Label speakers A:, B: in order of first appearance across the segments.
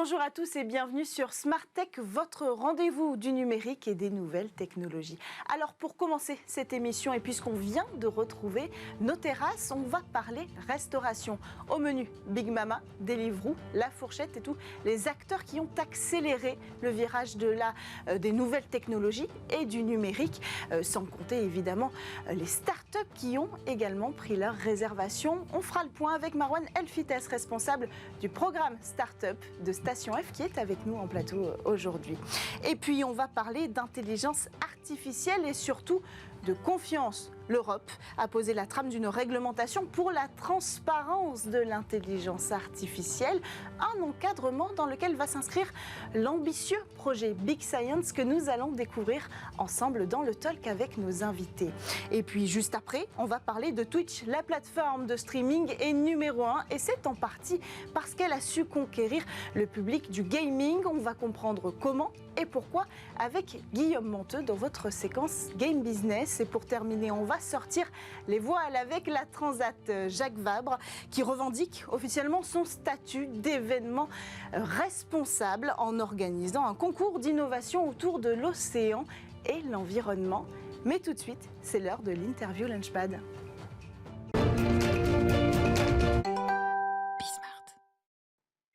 A: Bonjour à tous et bienvenue sur Smart Tech, votre rendez-vous du numérique et des nouvelles technologies. Alors pour commencer cette émission et puisqu'on vient de retrouver nos terrasses, on va parler restauration. Au menu, Big Mama, Deliveroo, La Fourchette et tous les acteurs qui ont accéléré le virage des nouvelles technologies et du numérique, sans compter évidemment les startups qui ont également pris leur réservation. On fera le point avec Marwan Elfites, responsable du programme Startup de Station F, qui est avec nous en plateau aujourd'hui. Et puis on va parler d'intelligence artificielle et surtout de confiance. L'Europe a posé la trame d'une réglementation pour la transparence de l'intelligence artificielle, un encadrement dans lequel va s'inscrire l'ambitieux projet Big Science que nous allons découvrir ensemble dans le talk avec nos invités. Et puis juste après, on va parler de Twitch. La plateforme de streaming est numéro 1 et c'est en partie parce qu'elle a su conquérir le public du gaming. On va comprendre comment et pourquoi avec Guillaume Monteux dans votre séquence Game Business. Et pour terminer, on va sortir les voiles avec la Transat Jacques Vabre qui revendique officiellement son statut d'événement responsable en organisant un concours d'innovation autour de l'océan et l'environnement. Mais tout de suite, c'est l'heure de l'interview Launchpad.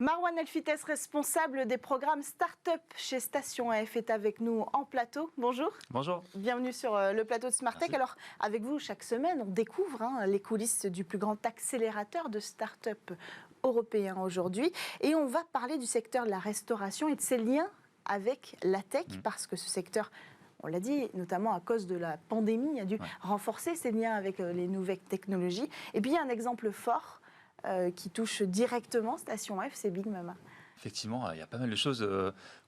A: Marwan Elfites, responsable des programmes Startup chez Station F, est avec nous en plateau. Bonjour.
B: Bonjour.
A: Bienvenue sur le plateau de Smart Tech. Alors, avec vous, chaque semaine, on découvre les coulisses du plus grand accélérateur de start-up européen aujourd'hui. Et on va parler du secteur de la restauration et de ses liens avec la tech, parce que ce secteur, on l'a dit, notamment à cause de la pandémie, a dû renforcer ses liens avec les nouvelles technologies. Et puis, il y a un exemple fort qui touche directement Station F, c'est Big Mama.
B: Effectivement, il y a pas mal de choses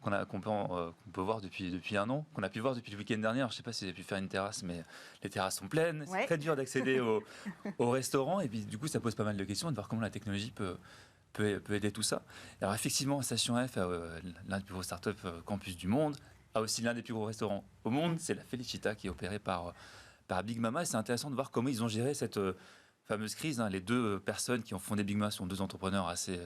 B: qu'on peut voir depuis un an, qu'on a pu voir depuis le week-end dernier. Alors, je ne sais pas si vous avez pu faire une terrasse, mais les terrasses sont pleines. C'est très dur d'accéder au restaurant. Et puis, du coup, ça pose pas mal de questions de voir comment la technologie peut aider tout ça. Alors, effectivement, Station F, l'un des plus gros startups campus du monde, a aussi l'un des plus gros restaurants au monde. C'est la Felicita qui est opérée par Big Mama. Et c'est intéressant de voir comment ils ont géré cette fameuse crise. Les deux personnes qui ont fondé Big Mama sont deux entrepreneurs assez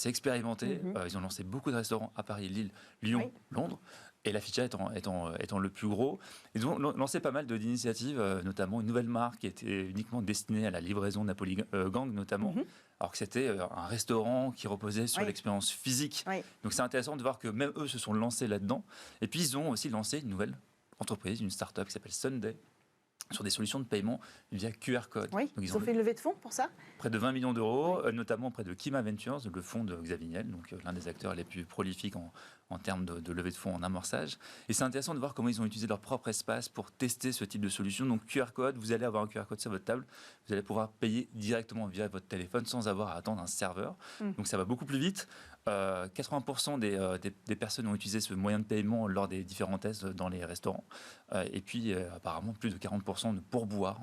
B: expérimentés. Ils ont lancé beaucoup de restaurants à Paris, Lille, Lyon, Londres. Et la Felicita étant le plus gros. Ils ont lancé pas mal d'initiatives, notamment une nouvelle marque qui était uniquement destinée à la livraison Napoli Gang, notamment. Alors que c'était un restaurant qui reposait sur l'expérience physique. Donc c'est intéressant de voir que même eux se sont lancés là-dedans. Et puis ils ont aussi lancé une nouvelle entreprise, une start-up qui s'appelle Sunday, sur des solutions de paiement via QR code.
A: Oui,
B: donc,
A: ils ont fait une levée de fonds pour ça.
B: Près de 20 millions d'euros, notamment près de Kima Ventures, le fonds de Xavier Niel, donc l'un des acteurs les plus prolifiques en termes de levée de fonds en amorçage. Et c'est intéressant de voir comment ils ont utilisé leur propre espace pour tester ce type de solution. Donc QR code, vous allez avoir un QR code sur votre table, vous allez pouvoir payer directement via votre téléphone sans avoir à attendre un serveur. Donc ça va beaucoup plus vite. 80% des personnes ont utilisé ce moyen de paiement lors des différents tests dans les restaurants. Et puis, apparemment, plus de 40% de pourboire.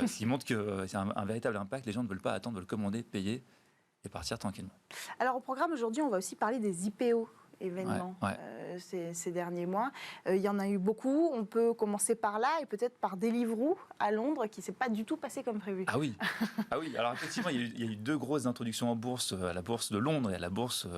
B: Ce qui montre que c'est un véritable impact. Les gens ne veulent pas attendre, veulent commander, payer et partir tranquillement.
A: Alors, au programme aujourd'hui, on va aussi parler des IPO événements ces derniers mois. Il y en a eu beaucoup. On peut commencer par là et peut-être par Deliveroo à Londres qui ne s'est pas du tout passé comme prévu.
B: Ah oui. Alors effectivement, il y a eu deux grosses introductions en bourse, à la bourse de Londres et à la bourse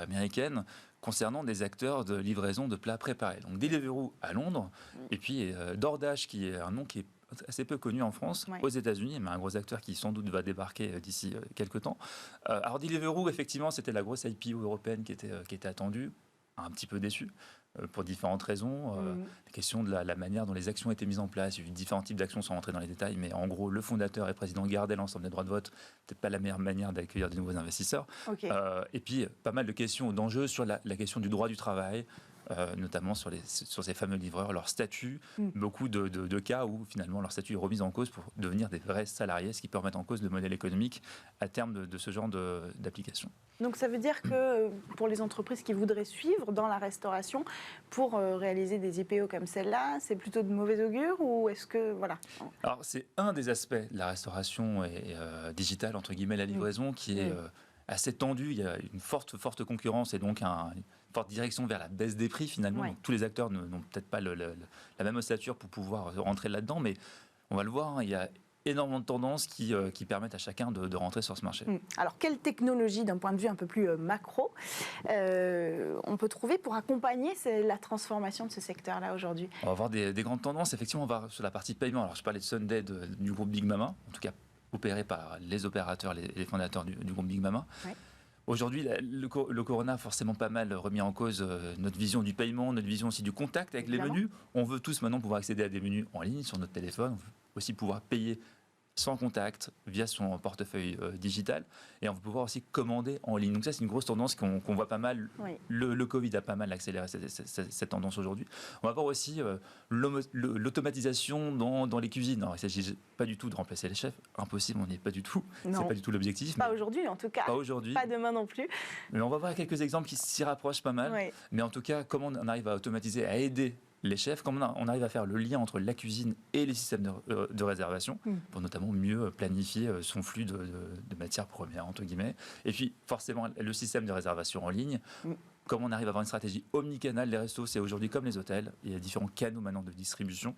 B: américaine, concernant des acteurs de livraison de plats préparés. Donc Deliveroo à Londres et puis DoorDash qui est un nom qui est assez peu connu en France, aux États-Unis, mais un gros acteur qui sans doute va débarquer d'ici quelques temps. Alors Deliveroo, effectivement, c'était la grosse IPO européenne qui était attendue, un petit peu déçue pour différentes raisons. La question de la manière dont les actions étaient mises en place, il y a eu différents types d'actions sans rentrer dans les détails, mais en gros, le fondateur et président gardait l'ensemble des droits de vote, peut-être pas la meilleure manière d'accueillir de nouveaux investisseurs. Et puis, pas mal de questions d'enjeux sur la question du droit du travail, notamment sur ces fameux livreurs, leur statut, beaucoup de cas où finalement leur statut est remis en cause pour devenir des vrais salariés, ce qui peut remettre en cause le modèle économique à terme de ce genre d'application.
A: Donc ça veut dire que pour les entreprises qui voudraient suivre dans la restauration, pour réaliser des IPO comme celle-là, c'est plutôt de mauvais augure ou est-ce que... Voilà.
B: Alors c'est un des aspects de la restauration et digitale, entre guillemets, la livraison, qui est assez tendu. Il y a une forte concurrence et donc une forte direction vers la baisse des prix finalement. Donc, tous les acteurs n'ont peut-être pas la même ossature pour pouvoir rentrer là-dedans, mais on va le voir, il y a énormément de tendances qui permettent à chacun de rentrer sur ce marché.
A: Alors, quelle technologie, d'un point de vue un peu plus macro, on peut trouver pour accompagner la transformation de ce secteur-là aujourd'hui?
B: On va avoir des grandes tendances. Effectivement, on va sur la partie paiement. Alors, je parlais de Sunday du groupe Big Mama, en tout cas opéré par les opérateurs, les fondateurs du groupe Big Mama. Ouais. Aujourd'hui, le Corona a forcément pas mal remis en cause notre vision du paiement, notre vision aussi du contact avec les menus. On veut tous maintenant pouvoir accéder à des menus en ligne sur notre téléphone. On veut aussi pouvoir payer sans contact via son portefeuille digital, et on va pouvoir aussi commander en ligne. Donc ça, c'est une grosse tendance qu'on voit pas mal. Oui. Le Covid a pas mal accéléré cette tendance aujourd'hui. On va voir aussi l'automatisation dans les cuisines. Alors, il ne s'agit pas du tout de remplacer les chefs, impossible, on n'y est pas du tout. Non. C'est pas du tout l'objectif.
A: Pas aujourd'hui en tout cas.
B: Pas aujourd'hui.
A: Pas demain non plus.
B: Mais on va voir quelques exemples qui s'y rapprochent pas mal. Oui. Mais en tout cas, comment on arrive à automatiser, à aider les chefs, comment on arrive à faire le lien entre la cuisine et les systèmes de réservation pour notamment mieux planifier son flux de matières premières, entre guillemets. Et puis, forcément, le système de réservation en ligne, comment on arrive à avoir une stratégie omnicanal. Les restos, c'est aujourd'hui comme les hôtels. Il y a différents canaux maintenant de distribution.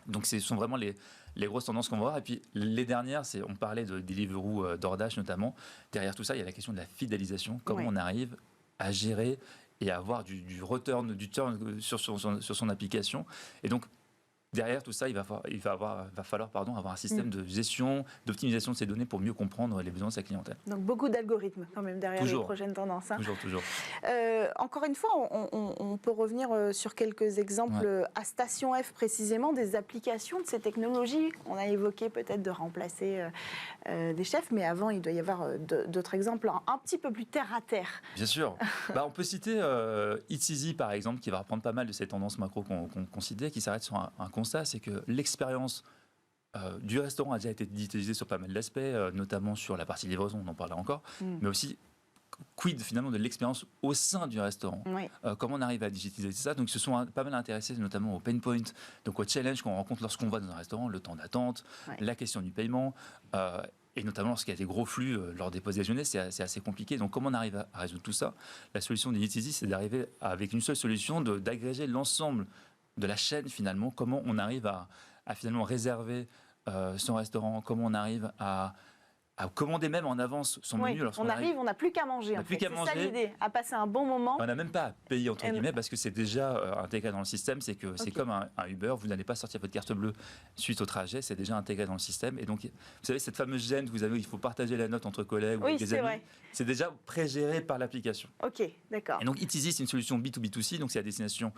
B: Donc, ce sont vraiment les grosses tendances qu'on va voir. Et puis, les dernières, on parlait de Deliveroo, DoorDash notamment. Derrière tout ça, il y a la question de la fidélisation. Comment on arrive à gérer et avoir du turn sur son application. Et donc, derrière tout ça, il va falloir avoir un système de gestion, d'optimisation de ces données pour mieux comprendre les besoins de sa clientèle.
A: Donc, beaucoup d'algorithmes quand même derrière les prochaines tendances. Hein.
B: Toujours.
A: Encore une fois, on peut revenir sur quelques exemples à Station F précisément, des applications de ces technologies. On a évoqué peut-être de remplacer des chefs, mais avant, il doit y avoir d'autres exemples un petit peu plus terre à terre.
B: Bien sûr. On peut citer Eats Easy, par exemple, qui va reprendre pas mal de ces tendances macro qu'on citait, qui s'arrête sur un constat, c'est que l'expérience du restaurant a déjà été digitalisée sur pas mal d'aspects, notamment sur la partie livraison, on en parlera encore, mais aussi quid finalement de l'expérience au sein du restaurant. Oui. Comment on arrive à digitaliser ça? Donc, ils se sont pas mal intéressés notamment au pain point, donc au challenge qu'on rencontre lorsqu'on va dans un restaurant, le temps d'attente, la question du paiement, et notamment lorsqu'il y a des gros flux lors des pauses déjeuner, c'est assez compliqué. Donc, comment on arrive à résoudre tout ça? La solution de Eats Easy, c'est d'arriver avec une seule solution, d'agréger l'ensemble de la chaîne finalement, comment on arrive à finalement réserver son restaurant, comment on arrive à commander même en avance son menu.
A: On n'a plus qu'à manger. C'est ça l'idée, à passer un bon moment.
B: On n'a même pas à payer entre guillemets parce que c'est déjà intégré dans le système. C'est que c'est comme un Uber, vous n'allez pas sortir votre carte bleue suite au trajet, c'est déjà intégré dans le système. Et donc, vous savez, cette fameuse gêne que vous avez, il faut partager la note entre collègues ou des amis, c'est déjà pré-géré par l'application.
A: Ok, d'accord.
B: Et donc, Eats Easy, c'est une solution B2B2C, donc c'est à destination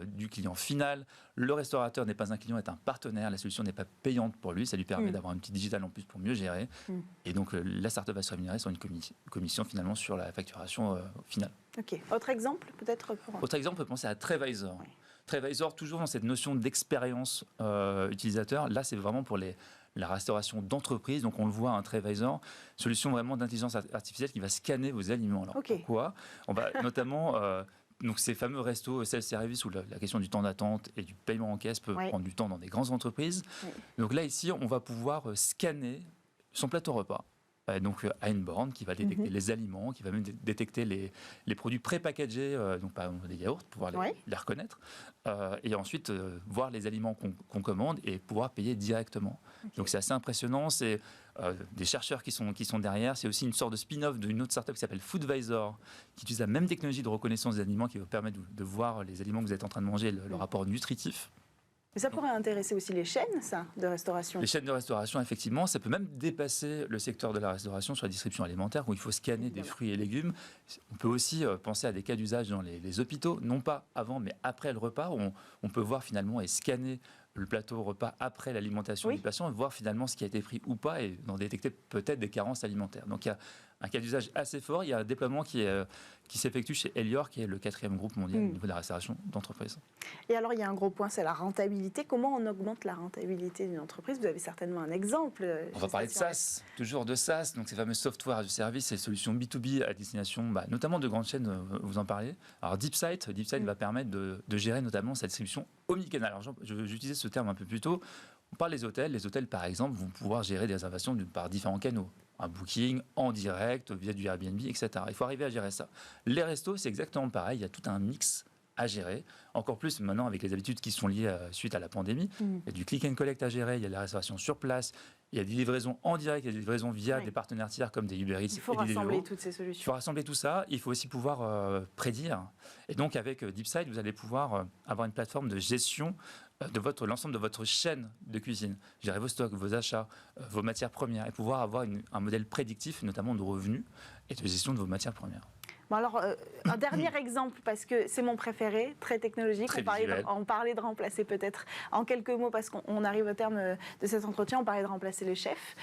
B: du client final. Le restaurateur n'est pas un client, est un partenaire. La solution n'est pas payante pour lui, ça lui permet d'avoir un petit digital en plus pour mieux gérer. Et donc, la startup va se rémunérer sur une commission finalement sur la facturation finale.
A: Ok. Autre exemple peut-être
B: Autre exemple, on peut penser à Trevisor. Oui. Trevisor, toujours dans cette notion d'expérience utilisateur. Là, c'est vraiment pour la restauration d'entreprise. Donc, on le voit, un Trevisor, solution vraiment d'intelligence artificielle qui va scanner vos aliments. Alors, pourquoi? On va notamment... donc ces fameux restos self-service où la question du temps d'attente et du paiement en caisse peut prendre du temps dans des grandes entreprises. Oui. Donc là, ici, on va pouvoir scanner son plateau repas. Donc à une borne qui va détecter les aliments, qui va même détecter les produits pré-packagés, donc par exemple des yaourts, pour pouvoir les reconnaître, et ensuite voir les aliments qu'on commande et pouvoir payer directement. Okay. Donc c'est assez impressionnant, c'est des chercheurs qui sont derrière, c'est aussi une sorte de spin-off d'une autre startup qui s'appelle Foodvisor, qui utilise la même technologie de reconnaissance des aliments qui va permettre de voir les aliments que vous êtes en train de manger, le rapport nutritif.
A: Mais ça pourrait intéresser aussi les chaînes, ça, de restauration.
B: Les chaînes de restauration, effectivement, ça peut même dépasser le secteur de la restauration sur la distribution alimentaire, où il faut scanner des fruits et légumes. On peut aussi penser à des cas d'usage dans les hôpitaux, non pas avant, mais après le repas, où on peut voir finalement et scanner le plateau repas après l'alimentation du patient, et voir finalement ce qui a été pris ou pas, et d'en détecter peut-être des carences alimentaires. Donc il y a un cas d'usage assez fort. Il y a un déploiement qui s'effectue chez Elior, qui est le 4e groupe mondial au niveau de la restauration d'entreprise.
A: Et alors, il y a un gros point, c'est la rentabilité. Comment on augmente la rentabilité d'une entreprise? Vous avez certainement un exemple.
B: On va parler de SaaS, toujours de SaaS, donc ces fameux software as a service, ces solutions B2B à destination notamment de grandes chaînes, vous en parlez. Alors DeepSight va permettre de gérer notamment cette distribution omnicanal. Alors j'utilisais ce terme un peu plus tôt. On parle des hôtels. Les hôtels, par exemple, vont pouvoir gérer des réservations par différents canaux. Un booking en direct, via du Airbnb, etc. Il faut arriver à gérer ça. Les restos, c'est exactement pareil. Il y a tout un mix à gérer. Encore plus maintenant avec les habitudes qui sont liées suite à la pandémie. Il y a du click and collect à gérer, il y a de la restauration sur place, il y a des livraisons en direct, il y a des livraisons via des partenaires tiers comme des Uber Eats.
A: Il faut rassembler toutes ces solutions.
B: Il faut rassembler tout ça, il faut aussi pouvoir prédire. Et donc avec DeepSide, vous allez pouvoir avoir une plateforme de gestion de l'ensemble de votre chaîne de cuisine, gérer vos stocks, vos achats, vos matières premières, et pouvoir avoir un modèle prédictif, notamment de revenus et de gestion de vos matières premières.
A: Bon alors, un dernier exemple, parce que c'est mon préféré, très technologique. On parlait de remplacer peut-être en quelques mots, parce qu'on arrive au terme de cet entretien, on parlait de remplacer le chef.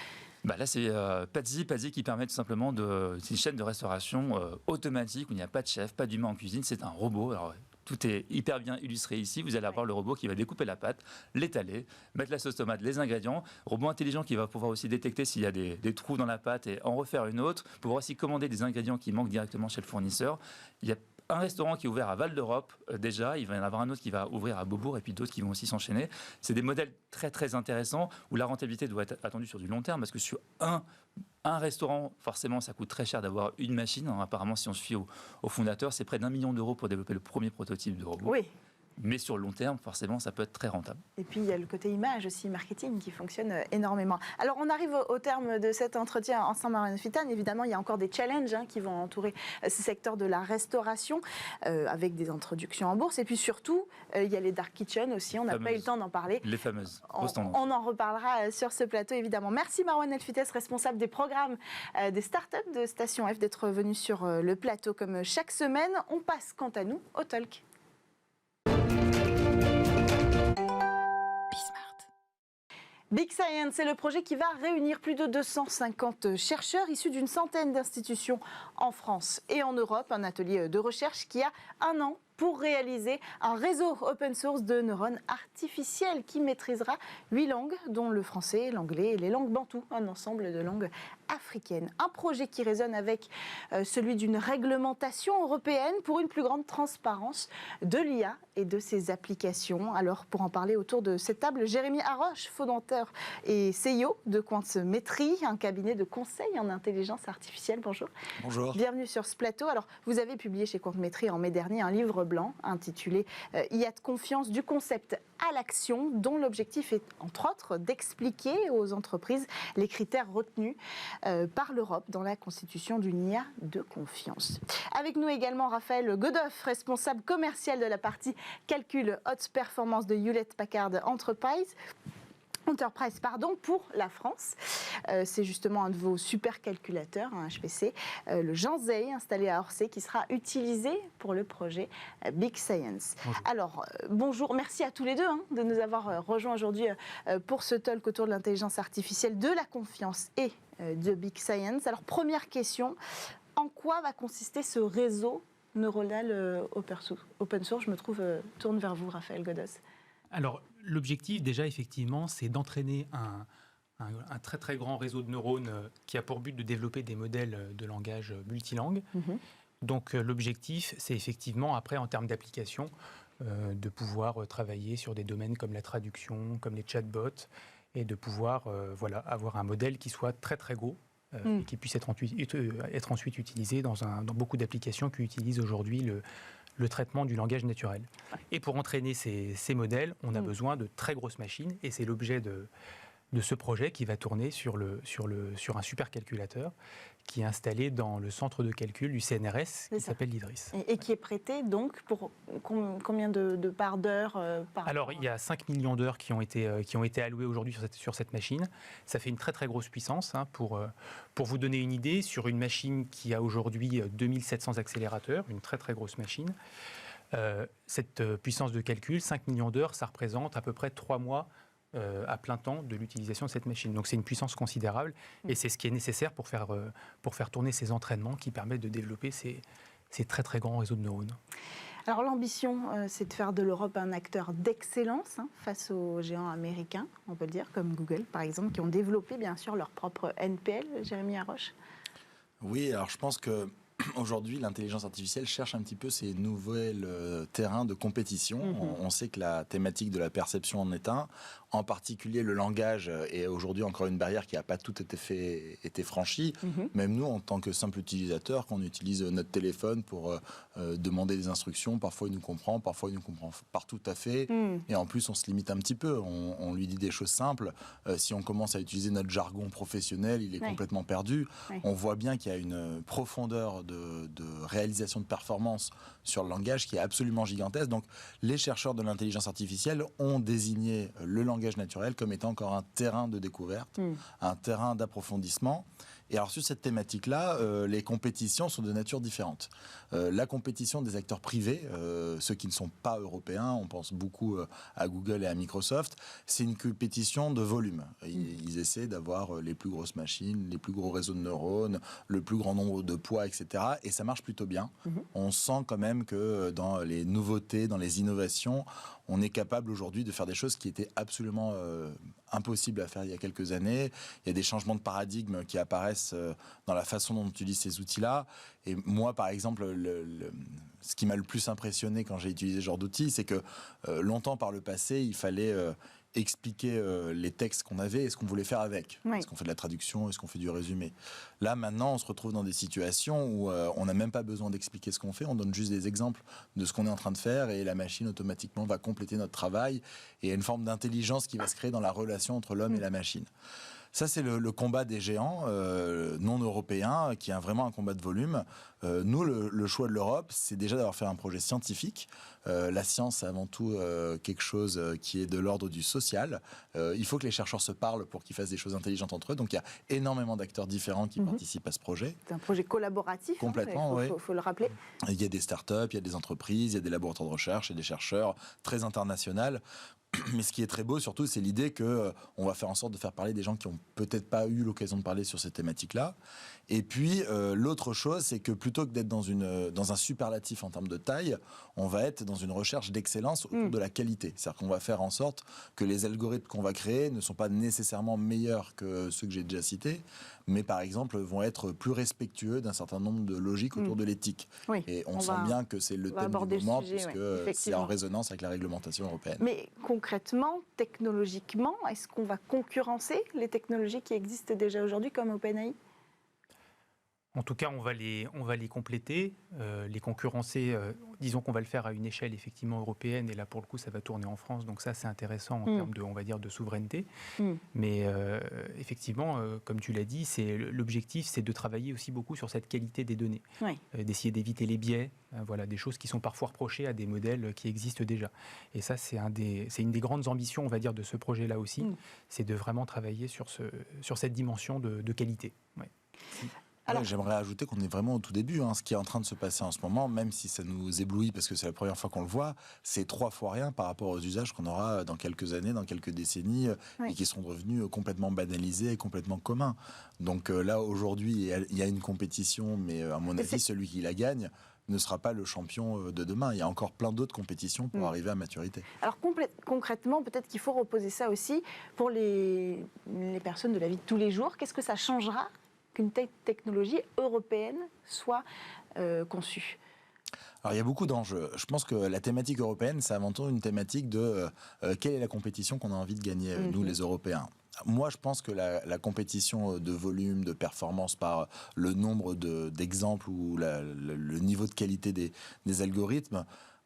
B: Là, c'est Pazzi qui permet tout simplement c'est une chaîne de restauration automatique où il n'y a pas de chef, pas d'humain en cuisine, c'est un robot. Alors, tout est hyper bien illustré ici. Vous allez avoir le robot qui va découper la pâte, l'étaler, mettre la sauce tomate, les ingrédients. Robot intelligent qui va pouvoir aussi détecter s'il y a des trous dans la pâte et en refaire une autre. Pouvoir aussi commander des ingrédients qui manquent directement chez le fournisseur. Il y a un restaurant qui est ouvert à Val d'Europe déjà, il va y en avoir un autre qui va ouvrir à Beaubourg et puis d'autres qui vont aussi s'enchaîner. C'est des modèles très très intéressants où la rentabilité doit être attendue sur du long terme parce que sur un restaurant, forcément, ça coûte très cher d'avoir une machine. Apparemment, si on se fie au fondateur, c'est près d'1 million d'euros pour développer le premier prototype de robot.
A: Oui.
B: Mais sur le long terme, forcément, ça peut être très rentable.
A: Et puis, il y a le côté image aussi, marketing, qui fonctionne énormément. Alors, on arrive au terme de cet entretien ensemble, Marion Fitane. Évidemment, il y a encore des challenges qui vont entourer ce secteur de la restauration, avec des introductions en bourse. Et puis surtout, il y a les dark kitchens aussi. On n'a pas eu le temps d'en parler.
B: Les fameuses.
A: On en reparlera sur ce plateau, évidemment. Merci, Marouane Elfites, responsable des programmes des startups de Station F, d'être venu sur le plateau comme chaque semaine. On passe, quant à nous, au talk. Big Science, c'est le projet qui va réunir plus de 250 chercheurs issus d'une centaine d'institutions en France et en Europe. Un atelier de recherche qui a 1 an pour réaliser un réseau open source de neurones artificiels qui maîtrisera 8 langues, dont le français, l'anglais et les langues bantoues, un ensemble de langues africaines. Un projet qui résonne avec celui d'une réglementation européenne pour une plus grande transparence de l'IA et de ses applications. Alors, pour en parler autour de cette table, Jérémy Haroche, fondateur et CEO de Quantmetry, un cabinet de conseil en intelligence artificielle. Bonjour.
C: Bonjour.
A: Bienvenue sur ce plateau. Alors, vous avez publié chez Quantmetry en mai dernier un livre blanc intitulé IA de confiance du concept à l'action, dont l'objectif est entre autres d'expliquer aux entreprises les critères retenus par l'Europe dans la constitution d'une IA de confiance. Avec nous également Raphaël Godoff, responsable commercial de la partie calcul haute performance de Hewlett Packard Enterprise pour la France. C'est justement un de vos supercalculateurs, un HPC, le Janzei, installé à Orsay, qui sera utilisé pour le projet Big Science. Bonjour. Alors, bonjour, merci à tous les deux de nous avoir rejoints aujourd'hui pour ce talk autour de l'intelligence artificielle, de la confiance et de Big Science. Alors, première question, en quoi va consister ce réseau neuronal open source? Je me tourne vers vous, Raphaël Godoff.
D: Alors, l'objectif, déjà, effectivement, c'est d'entraîner un très, très grand réseau de neurones qui a pour but de développer des modèles de langage multilangue. Donc, l'objectif, c'est effectivement, après, en termes d'application, de pouvoir travailler sur des domaines comme la traduction, comme les chatbots, et de pouvoir avoir un modèle qui soit très, très gros, et qui puisse être ensuite utilisé dans beaucoup d'applications qui utilisent aujourd'hui le traitement du langage naturel. Et pour entraîner ces modèles, on a besoin de très grosses machines, et c'est l'objet de ce projet qui va tourner sur un supercalculateur qui est installé dans le centre de calcul du CNRS, qui s'appelle l'IDRIS.
A: Et qui est prêté donc pour combien de parts d'heures
D: Alors, il y a 5 millions d'heures qui ont été allouées aujourd'hui sur cette machine. Ça fait une très très grosse puissance. Pour vous donner une idée, sur une machine qui a aujourd'hui 2700 accélérateurs, une très très grosse machine, cette puissance de calcul, 5 millions d'heures, ça représente à peu près 3 mois à plein temps de l'utilisation de cette machine. Donc c'est une puissance considérable et c'est ce qui est nécessaire pour faire tourner ces entraînements qui permettent de développer ces très très grands réseaux de neurones.
A: Alors l'ambition, c'est de faire de l'Europe un acteur d'excellence face aux géants américains, on peut le dire, comme Google par exemple, qui ont développé bien sûr leur propre NPL, Jérémy Haroche.
C: Oui, alors je pense que aujourd'hui, l'intelligence artificielle cherche un petit peu ces nouveaux terrains de compétition. On sait que la thématique de la perception en est un. En particulier, le langage est aujourd'hui encore une barrière qui n'a pas tout été franchie. Même nous, en tant que simple utilisateur, quand on utilise notre téléphone pour demander des instructions, parfois il nous comprend pas tout à fait. Et en plus, on se limite un petit peu. On lui dit des choses simples. Si on commence à utiliser notre jargon professionnel, il est complètement perdu. On voit bien qu'il y a une profondeur de réalisation de performance sur le langage qui est absolument gigantesque. Donc, les chercheurs de l'intelligence artificielle ont désigné le langage naturel comme étant encore un terrain de découverte, un terrain d'approfondissement. Et alors sur cette thématique-là, les compétitions sont de nature différente. La compétition des acteurs privés, ceux qui ne sont pas européens, on pense beaucoup à Google et à Microsoft, c'est une compétition de volume. Ils essaient d'avoir les plus grosses machines, les plus gros réseaux de neurones, le plus grand nombre de poids, etc. Et ça marche plutôt bien. On sent quand même que dans les nouveautés, dans les innovations, on est capable aujourd'hui de faire des choses qui étaient absolument impossibles à faire il y a quelques années. Il y a des changements de paradigme qui apparaissent dans la façon dont on utilise ces outils-là. Et moi, par exemple, ce qui m'a le plus impressionné quand j'ai utilisé ce genre d'outils, c'est que longtemps par le passé, il fallait expliquer les textes qu'on avait et ce qu'on voulait faire avec. Est-ce qu'on fait de la traduction, est-ce qu'on fait du résumé? Là, maintenant, on se retrouve dans des situations où on n'a même pas besoin d'expliquer ce qu'on fait, on donne juste des exemples de ce qu'on est en train de faire et la machine automatiquement va compléter notre travail et il y a une forme d'intelligence qui va se créer dans la relation entre l'homme et la machine. Ça, c'est le combat des géants non européens, qui est vraiment un combat de volume. Nous, le choix de l'Europe, c'est déjà d'avoir fait un projet scientifique. La science, c'est avant tout quelque chose qui est de l'ordre du social. Il faut que les chercheurs se parlent pour qu'ils fassent des choses intelligentes entre eux. Donc, il y a énormément d'acteurs différents qui participent à ce projet.
A: C'est un projet collaboratif.
C: Complètement,
A: il faut le rappeler.
C: Il y a des startups, il y a des entreprises, il y a des laboratoires de recherche et des chercheurs très internationaux. Mais ce qui est très beau, surtout, c'est l'idée qu'on va faire en sorte de faire parler des gens qui n'ont peut-être pas eu l'occasion de parler sur ces thématiques-là. Et puis, l'autre chose, c'est que plutôt que d'être dans un superlatif en termes de taille, on va être dans une recherche d'excellence autour de la qualité. C'est-à-dire qu'on va faire en sorte que les algorithmes qu'on va créer ne sont pas nécessairement meilleurs que ceux que j'ai déjà cités, mais par exemple vont être plus respectueux d'un certain nombre de logiques autour de l'éthique. Et on sent bien que c'est le thème du moment, puisque c'est en résonance avec la réglementation européenne.
A: Mais concrètement, technologiquement, est-ce qu'on va concurrencer les technologies qui existent déjà aujourd'hui comme OpenAI ?
D: En tout cas, on va les compléter, les concurrencer. Disons qu'on va le faire à une échelle effectivement européenne, et là pour le coup, ça va tourner en France. Donc ça, c'est intéressant en termes de, on va dire, de souveraineté. Mais effectivement, comme tu l'as dit, l'objectif, c'est de travailler aussi beaucoup sur cette qualité des données, d'essayer d'éviter les biais, voilà, des choses qui sont parfois reprochées à des modèles qui existent déjà. Et ça, c'est une des grandes ambitions, on va dire, de ce projet-là aussi, c'est de vraiment travailler sur cette dimension de qualité.
C: Alors, j'aimerais ajouter qu'on est vraiment au tout début. Ce qui est en train de se passer en ce moment, même si ça nous éblouit parce que c'est la première fois qu'on le voit, c'est 3 fois rien par rapport aux usages qu'on aura dans quelques années, dans quelques décennies, et qui sont devenus complètement banalisés et complètement communs. Donc là, aujourd'hui, il y a une compétition, mais à mon avis, celui qui la gagne ne sera pas le champion de demain. Il y a encore plein d'autres compétitions pour arriver à maturité.
A: Alors concrètement, peut-être qu'il faut reposer ça aussi pour les personnes de la vie de tous les jours. Qu'est-ce que ça changera qu'une technologie européenne soit conçue?
C: Alors, il y a beaucoup d'enjeux. Je pense que la thématique européenne, c'est avant tout une thématique de quelle est la compétition qu'on a envie de gagner, nous, les Européens. Moi, je pense que la compétition de volume, de performance par le nombre d'exemples ou le niveau de qualité des algorithmes,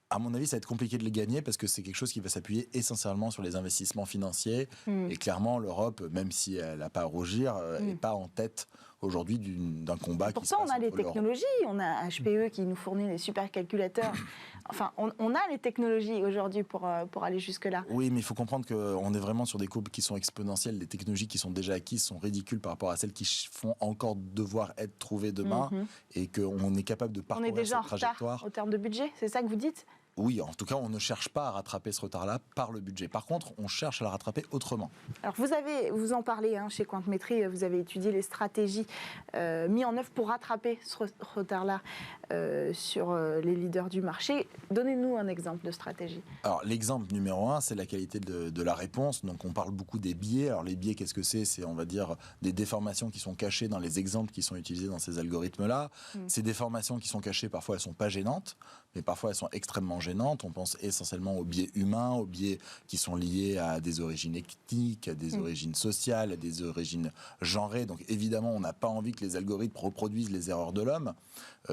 C: à mon avis, ça va être compliqué de les gagner parce que c'est quelque chose qui va s'appuyer essentiellement sur les investissements financiers. Et clairement, l'Europe, même si elle n'a pas à rougir, n'est pas en tête aujourd'hui d'un combat qui se passe.
A: Pourtant, on a les technologies. On a HPE qui nous fournit des supercalculateurs. Enfin, on a les technologies aujourd'hui pour aller jusque-là.
C: Oui, mais il faut comprendre qu'on est vraiment sur des courbes qui sont exponentielles. Les technologies qui sont déjà acquises sont ridicules par rapport à celles qui vont encore devoir être trouvées demain et qu'on est capable de parcourir cette trajectoire.
A: On est déjà en retard au terme de budget, c'est ça que vous dites ?
C: Oui, en tout cas, on ne cherche pas à rattraper ce retard-là par le budget. Par contre, on cherche à le rattraper autrement.
A: Alors, vous en parlez chez Quantmetry, vous avez étudié les stratégies mises en œuvre pour rattraper ce retard-là sur les leaders du marché. Donnez-nous un exemple de stratégie.
C: Alors, l'exemple numéro 1, c'est la qualité de la réponse. Donc, on parle beaucoup des biais. Alors, les biais, qu'est-ce que c'est ? C'est, on va dire, des déformations qui sont cachées dans les exemples qui sont utilisés dans ces algorithmes-là. Ces déformations qui sont cachées, parfois, elles ne sont pas gênantes, mais parfois, elles sont extrêmement gênantes. On pense essentiellement aux biais humains, aux biais qui sont liés à des origines ethniques, à des origines sociales, à des origines genrées. Donc évidemment, on n'a pas envie que les algorithmes reproduisent les erreurs de l'homme.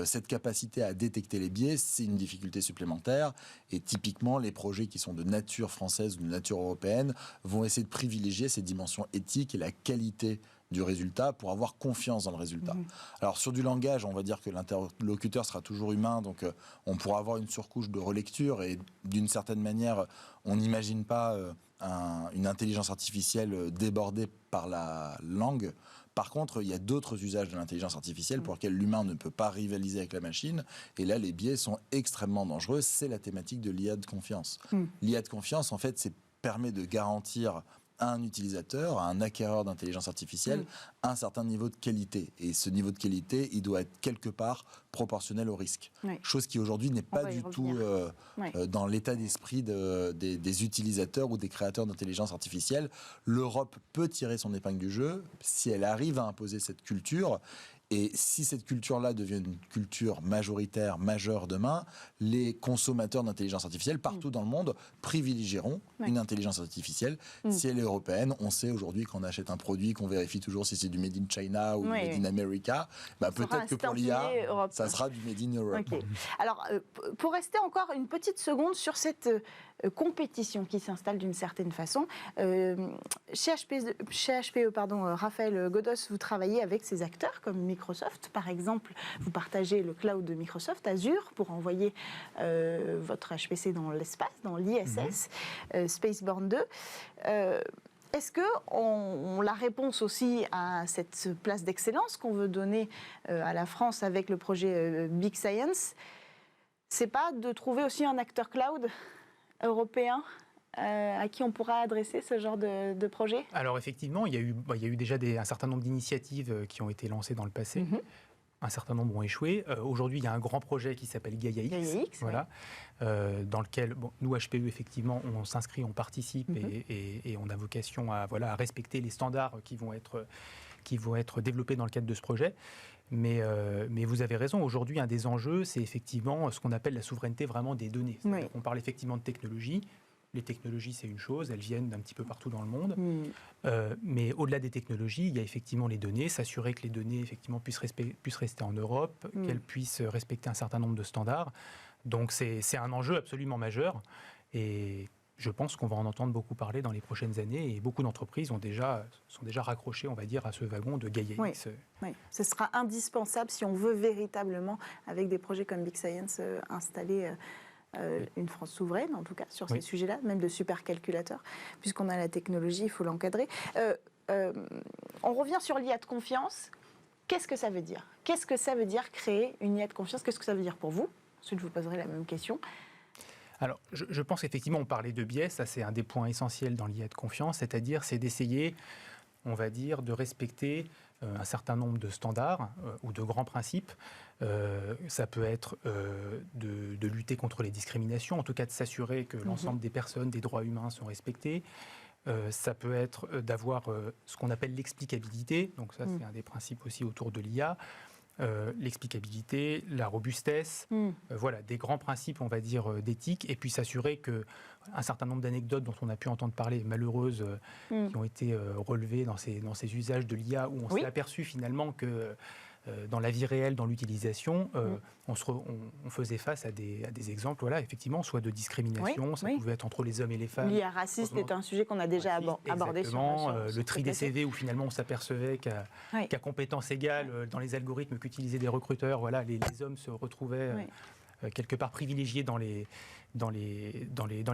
C: Cette capacité à détecter les biais, c'est une difficulté supplémentaire. Et typiquement, les projets qui sont de nature française ou de nature européenne vont essayer de privilégier ces dimensions éthiques et la qualité du résultat pour avoir confiance dans le résultat. Alors sur du langage, on va dire que l'interlocuteur sera toujours humain, donc on pourra avoir une surcouche de relecture et d'une certaine manière, on n'imagine pas une intelligence artificielle débordée par la langue. Par contre, il y a d'autres usages de l'intelligence artificielle pour lesquels l'humain ne peut pas rivaliser avec la machine. Et là, les biais sont extrêmement dangereux. C'est la thématique de l'IA de confiance. L'IA de confiance, en fait, permet de garantir à un utilisateur, à un acquéreur d'intelligence artificielle, un certain niveau de qualité. Et ce niveau de qualité, il doit être quelque part proportionnel au risque. Chose qui aujourd'hui n'est pas du tout dans l'état d'esprit des utilisateurs ou des créateurs d'intelligence artificielle. L'Europe peut tirer son épingle du jeu si elle arrive à imposer cette culture. Et si cette culture-là devient une culture majoritaire, majeure demain, les consommateurs d'intelligence artificielle partout dans le monde privilégieront une intelligence artificielle. Si elle est européenne, on sait aujourd'hui qu'on achète un produit, qu'on vérifie toujours si c'est du Made in China ou du Made in America. Bah, peut-être que pour l'IA, ça sera du Made in Europe.
A: Alors, pour rester encore une petite seconde sur cette compétition qui s'installe d'une certaine façon. Chez HPE, Raphaël Godos, vous travaillez avec ces acteurs comme Microsoft. Par exemple, vous partagez le cloud de Microsoft, Azure, pour envoyer votre HPC dans l'espace, dans l'ISS, Spaceborne 2. Est-ce que la réponse aussi à cette place d'excellence qu'on veut donner à la France avec le projet Big Science, c'est pas de trouver aussi un acteur cloud européen à qui on pourra adresser ce genre de projet ?
D: Alors effectivement, il y a eu déjà un certain nombre d'initiatives qui ont été lancées dans le passé. Un certain nombre ont échoué. Aujourd'hui, il y a un grand projet qui s'appelle Gaia-X, dans lequel nous, HPE, effectivement, on s'inscrit, on participe et on a vocation à respecter les standards qui vont être développés dans le cadre de ce projet. Mais vous avez raison, aujourd'hui, un des enjeux, c'est effectivement ce qu'on appelle la souveraineté vraiment des données. On parle effectivement de technologie. Les technologies, c'est une chose, elles viennent d'un petit peu partout dans le monde. Mais au-delà des technologies, il y a effectivement les données, s'assurer que les données effectivement puissent rester en Europe, qu'elles puissent respecter un certain nombre de standards. Donc c'est un enjeu absolument majeur. Et je pense qu'on va en entendre beaucoup parler dans les prochaines années. Et beaucoup d'entreprises sont déjà raccrochées, on va dire, à ce wagon de Gaia-X.
A: Oui, ce sera indispensable si on veut véritablement, avec des projets comme Big Science, installer une France souveraine, en tout cas, sur ces sujets-là, même de supercalculateurs. Puisqu'on a la technologie, il faut l'encadrer. On revient sur l'IA de confiance. Qu'est-ce que ça veut dire ? Qu'est-ce que ça veut dire créer une IA de confiance ? Qu'est-ce que ça veut dire pour vous ? Ensuite, je vous poserai la même question.
D: Alors, je pense effectivement, on parlait de biais, ça c'est un des points essentiels dans l'IA de confiance, c'est-à-dire c'est d'essayer, on va dire, de respecter un certain nombre de standards ou de grands principes. Ça peut être de lutter contre les discriminations, en tout cas de s'assurer que l'ensemble des personnes, des droits humains sont respectés. Ça peut être d'avoir ce qu'on appelle l'explicabilité, donc ça c'est un des principes aussi autour de l'IA. L'explicabilité, la robustesse, voilà, des grands principes, on va dire, d'éthique, et puis s'assurer qu'un certain nombre d'anecdotes dont on a pu entendre parler, malheureuses, qui ont été relevées dans ces usages de l'IA, où on s'est aperçu finalement que dans la vie réelle, dans l'utilisation, on faisait face à des exemples, voilà, effectivement, soit de discrimination, ça pouvait être entre les hommes et les femmes.
A: L'IA raciste est un sujet qu'on a déjà abordé sur
D: le tri des CV, où finalement on s'apercevait qu'à compétences égales, dans les algorithmes qu'utilisaient des recruteurs, voilà, les hommes se retrouvaient quelque part privilégiés dans les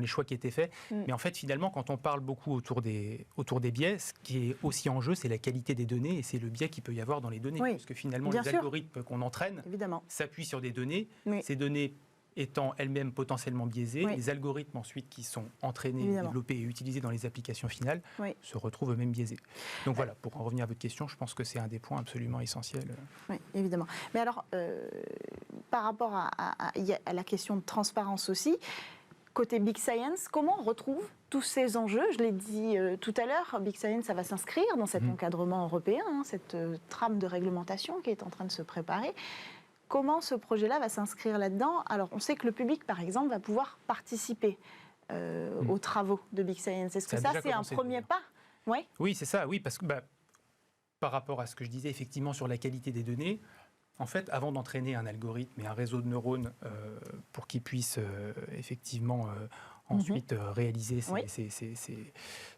D: choix qui étaient faits. Mais en fait, finalement, quand on parle beaucoup autour des biais, ce qui est aussi en jeu, c'est la qualité des données et c'est le biais qu'il peut y avoir dans les données. Parce que finalement, les algorithmes qu'on entraîne s'appuient sur des données. Ces données étant elles-mêmes potentiellement biaisées, les algorithmes ensuite qui sont entraînés, développés et utilisés dans les applications finales se retrouvent eux-mêmes biaisés. Donc voilà, pour en revenir à votre question, je pense que c'est un des points absolument essentiels.
A: Oui, évidemment. Mais alors, par rapport à la question de transparence aussi, côté Big Science, comment on retrouve tous ces enjeux? Je l'ai dit tout à l'heure, Big Science, ça va s'inscrire dans cet encadrement européen, cette trame de réglementation qui est en train de se préparer. Comment ce projet-là va s'inscrire là-dedans? Alors, on sait que le public, par exemple, va pouvoir participer aux travaux de Big Science. Est-ce que ça, c'est un premier pas?
D: Oui, c'est ça, oui, parce que par rapport à ce que je disais effectivement sur la qualité des données, en fait, avant d'entraîner un algorithme et un réseau de neurones pour qu'il puisse effectivement ensuite réaliser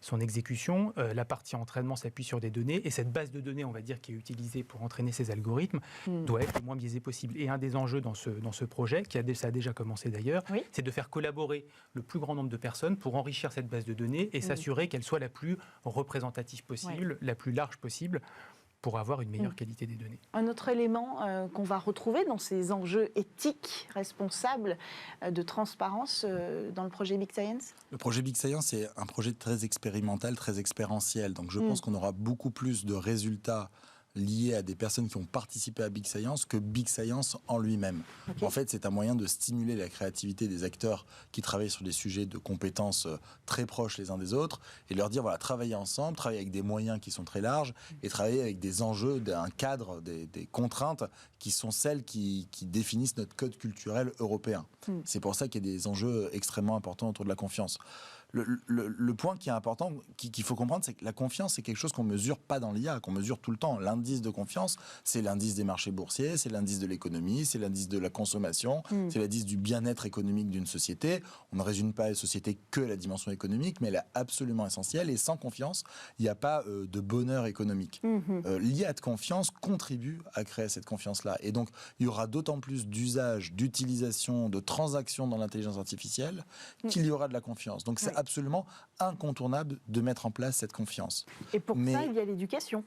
D: son exécution, la partie entraînement s'appuie sur des données et cette base de données, on va dire, qui est utilisée pour entraîner ces algorithmes, doit être le moins biaisée possible. Et un des enjeux dans ce projet, ça a déjà commencé d'ailleurs, c'est de faire collaborer le plus grand nombre de personnes pour enrichir cette base de données et s'assurer qu'elle soit la plus représentative possible, la plus large possible, pour avoir une meilleure qualité des données.
A: Un autre élément qu'on va retrouver dans ces enjeux éthiques, responsables, de transparence dans le projet Big Science?
C: Le projet Big Science est un projet très expérimental, très expérientiel. Donc je pense qu'on aura beaucoup plus de résultats liés à des personnes qui ont participé à Big Science que Big Science en lui-même. En fait, c'est un moyen de stimuler la créativité des acteurs qui travaillent sur des sujets de compétences très proches les uns des autres et leur dire, voilà, travaillez ensemble, travaillez avec des moyens qui sont très larges et travaillez avec des enjeux, un cadre, des contraintes qui sont celles qui définissent notre code culturel européen. C'est pour ça qu'il y a des enjeux extrêmement importants autour de la confiance. Le point qui est important, qu'il faut comprendre, c'est que la confiance, c'est quelque chose qu'on ne mesure pas dans l'IA, qu'on mesure tout le temps. L'indice de confiance, c'est l'indice des marchés boursiers, c'est l'indice de l'économie, c'est l'indice de la consommation, c'est l'indice du bien-être économique d'une société. On ne résume pas la société que la dimension économique, mais elle est absolument essentielle. Et sans confiance, il n'y a pas de bonheur économique. L'IA de confiance contribue à créer cette confiance-là. Et donc, il y aura d'autant plus d'usage, d'utilisation, de transactions dans l'intelligence artificielle qu'il y aura de la confiance. Donc, c'est absolument incontournable de mettre en place cette confiance.
A: Et pour ça, il y a l'éducation.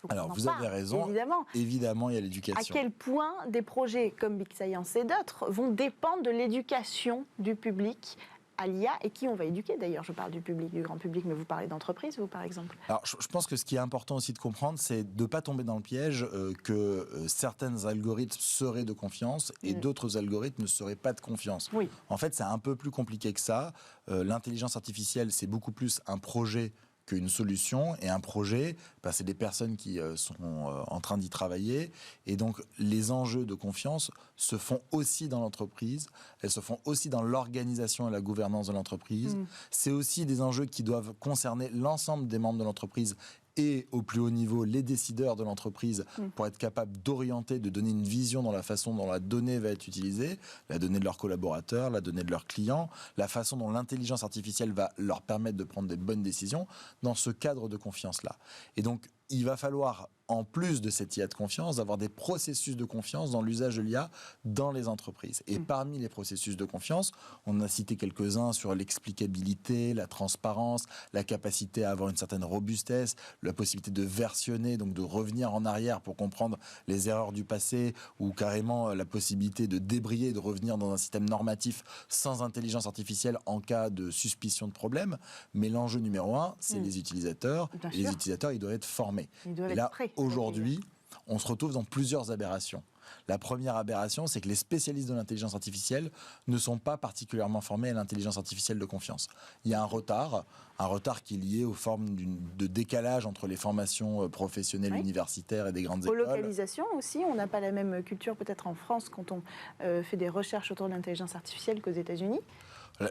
C: Alors, vous avez raison. Évidemment, il y a l'éducation.
A: À quel point des projets comme Big Science et d'autres vont dépendre de l'éducation du public à l'IA et qui on va éduquer d'ailleurs? Je parle du public, du grand public, mais vous parlez d'entreprise, vous, par exemple?
C: Alors, je pense que ce qui est important aussi de comprendre, c'est de ne pas tomber dans le piège que certains algorithmes seraient de confiance et d'autres algorithmes ne seraient pas de confiance. En fait, c'est un peu plus compliqué que ça. L'intelligence artificielle, c'est beaucoup plus un projet qu'une solution, et un projet, c'est des personnes qui sont en train d'y travailler, et donc les enjeux de confiance se font aussi dans l'entreprise, elles se font aussi dans l'organisation et la gouvernance de l'entreprise. C'est aussi des enjeux qui doivent concerner l'ensemble des membres de l'entreprise et au plus haut niveau, les décideurs de l'entreprise pour être capables d'orienter, de donner une vision dans la façon dont la donnée va être utilisée, la donnée de leurs collaborateurs, la donnée de leurs clients, la façon dont l'intelligence artificielle va leur permettre de prendre des bonnes décisions dans ce cadre de confiance-là. Et donc, il va falloir, en plus de cette IA de confiance, d'avoir des processus de confiance dans l'usage de l'IA dans les entreprises. Et parmi les processus de confiance, on a cité quelques-uns sur l'explicabilité, la transparence, la capacité à avoir une certaine robustesse, la possibilité de versionner, donc de revenir en arrière pour comprendre les erreurs du passé, ou carrément la possibilité de débrayer et de revenir dans un système normatif sans intelligence artificielle en cas de suspicion de problème. Mais l'enjeu numéro un, c'est les utilisateurs. Et les utilisateurs, ils doivent être formés. Et là, aujourd'hui, on se retrouve dans plusieurs aberrations. La première aberration, c'est que les spécialistes de l'intelligence artificielle ne sont pas particulièrement formés à l'intelligence artificielle de confiance. Il y a un retard qui est lié aux formes de décalage entre les formations professionnelles universitaires et des grandes écoles.
A: Aux localisations aussi, on n'a pas la même culture peut-être en France quand on fait des recherches autour de l'intelligence artificielle qu'aux États-Unis.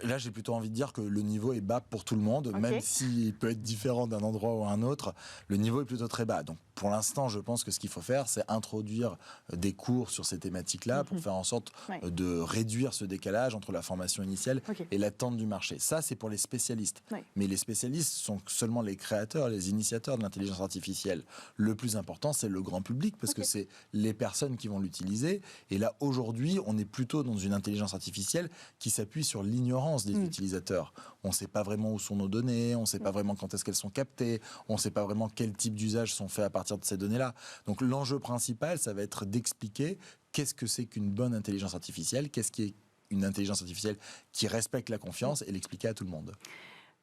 C: Là, j'ai plutôt envie de dire que le niveau est bas pour tout le monde, même s'il peut être différent d'un endroit ou à un autre, le niveau est plutôt très bas. Donc, pour l'instant, je pense que ce qu'il faut faire, c'est introduire des cours sur ces thématiques-là pour faire en sorte de réduire ce décalage entre la formation initiale et l'attente du marché. Ça, c'est pour les spécialistes. Mais les spécialistes sont seulement les créateurs, les initiateurs de l'intelligence artificielle. Le plus important, c'est le grand public, parce que c'est les personnes qui vont l'utiliser. Et là, aujourd'hui, on est plutôt dans une intelligence artificielle qui s'appuie sur l'ignorance des utilisateurs. On ne sait pas vraiment où sont nos données, on ne sait pas vraiment quand est-ce qu'elles sont captées, on ne sait pas vraiment quel type d'usages sont faits à partir de ces données-là. Donc l'enjeu principal, ça va être d'expliquer qu'est-ce que c'est qu'une bonne intelligence artificielle, qu'est-ce qui est une intelligence artificielle qui respecte la confiance et l'expliquer à tout le monde.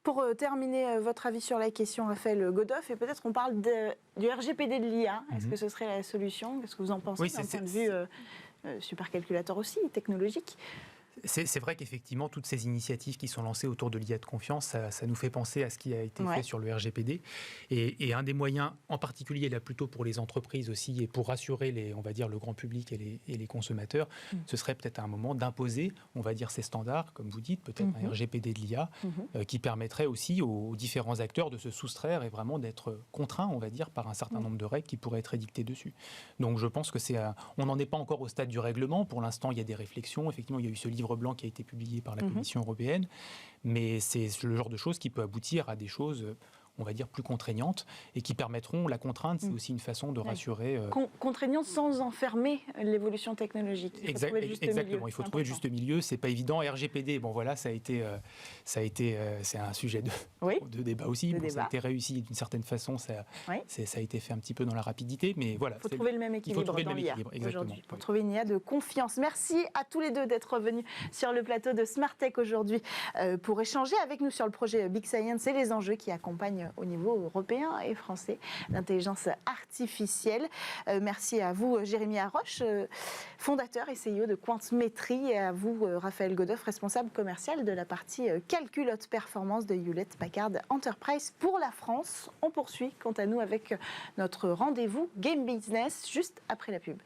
A: Pour terminer, votre avis sur la question, Raphaël Godoff, et peut-être on parle du RGPD de l'IA. Est-ce que ce serait la solution? Qu'est-ce que vous en pensez d'un point de vue supercalculateur aussi, technologique?
D: C'est vrai qu'effectivement, toutes ces initiatives qui sont lancées autour de l'IA de confiance, ça nous fait penser à ce qui a été fait sur le RGPD. Et un des moyens, en particulier là plutôt pour les entreprises aussi, et pour rassurer on va dire, le grand public et les consommateurs, ce serait peut-être à un moment d'imposer, on va dire, ces standards, comme vous dites, peut-être un RGPD de l'IA, qui permettrait aussi aux différents acteurs de se soustraire et vraiment d'être contraints, on va dire, par un certain nombre de règles qui pourraient être édictées dessus. Donc je pense que on n'en est pas encore au stade du règlement. Pour l'instant, il y a des réflexions. Effectivement, il y a eu ce livre blanc qui a été publié par la Commission européenne, mais c'est le genre de choses qui peut aboutir à des choses, on va dire, plus contraignantes et qui permettront, la contrainte, c'est aussi une façon de rassurer...
A: Contraignante sans enfermer l'évolution technologique.
D: Exactement, il faut trouver le juste milieu, c'est pas évident. RGPD, bon voilà, c'est un sujet de débat aussi. Ça a été réussi d'une certaine façon, ça a été fait un petit peu dans la rapidité, mais voilà.
A: Il faut trouver le même équilibre dans l'IA aujourd'hui, pour trouver une IA de confiance. Merci à tous les deux d'être venus sur le plateau de Smart Tech aujourd'hui pour échanger avec nous sur le projet Big Science et les enjeux qui accompagnent au niveau européen et français l'intelligence artificielle. Merci à vous, Jérémy Haroche, fondateur et CEO de Quantmetry, et à vous, Raphaël Godoff, responsable commercial de la partie calcul haute performance de Hewlett Packard Enterprise pour la France. On poursuit, quant à nous, avec notre rendez-vous Game Business juste après la pub.